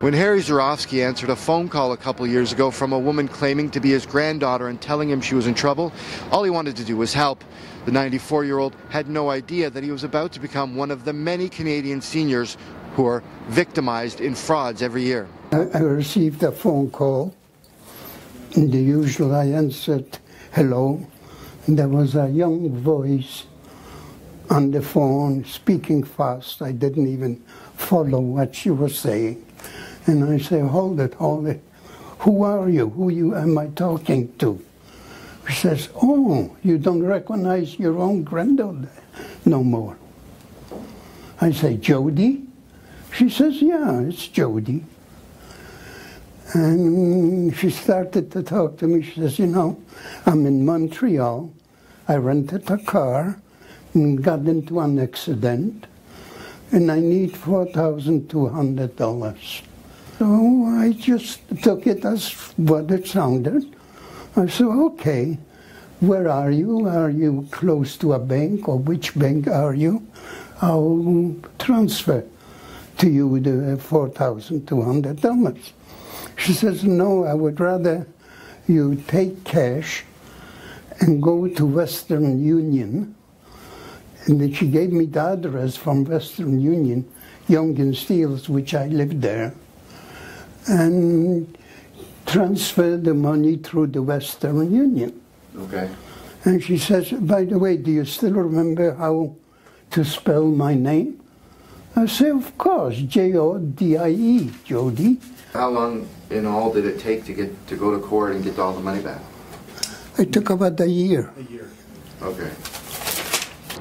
When Harry Zarofsky answered a phone call a couple years ago from a woman claiming to be his granddaughter and telling him she was in trouble, all he wanted to do was help. The 94-year-old had no idea that he was about to become one of the many Canadian seniors who are victimized in frauds every year. I received a phone call, and the usual I answered, hello, and there was a young voice on the phone speaking fast. I didn't even follow what she was saying. And I say, hold it. Who are you? Who am I talking to? She says, oh, you don't recognize your own granddaughter no more. I say, Jody? She says, yeah, it's Jody. And she started to talk to me. She says, you know, I'm in Montreal. I rented a car and got into an accident, and I need $4,200. So I just took it as what it sounded. I said, okay, where are you? Are you close to a bank, or which bank are you? I'll transfer to you the $4,200. She says, no, I would rather you take cash and go to Western Union. And then she gave me the address from Western Union, Yonge and Steeles, which I lived there, and transfer the money through the Western Union. Okay. And she says, by the way, do you still remember how to spell my name? I say, of course, J-O-D-I-E, Jody. How long in all did it take to go to court and get all the money back? It took about a year. A year. Okay.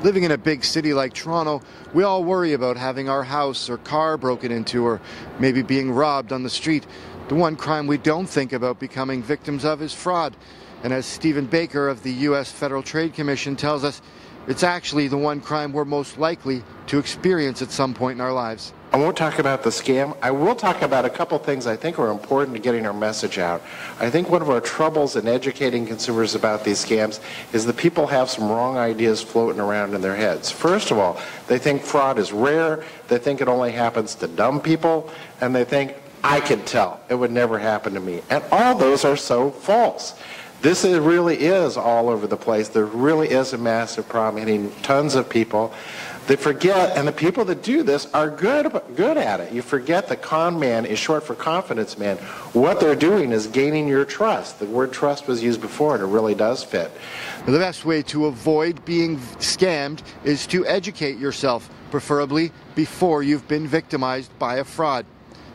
Living in a big city like Toronto, we all worry about having our house or car broken into, or maybe being robbed on the street. The one crime we don't think about becoming victims of is fraud. And as Stephen Baker of the U.S. Federal Trade Commission tells us, it's actually the one crime we're most likely to experience at some point in our lives. I won't talk about the scam. I will talk about a couple things I think are important to getting our message out. I think one of our troubles in educating consumers about these scams is that people have some wrong ideas floating around in their heads. First of all, they think fraud is rare, they think it only happens to dumb people, and they think, I can tell, it would never happen to me. And all those are so false. This really is all over the place. There really is a massive problem hitting tons of people. They forget, and the people that do this are good at it. You forget that con man is short for confidence man. What they're doing is gaining your trust. The word trust was used before, and it really does fit. The best way to avoid being scammed is to educate yourself, preferably before you've been victimized by a fraud.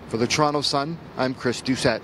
For the Toronto Sun, I'm Chris Doucette.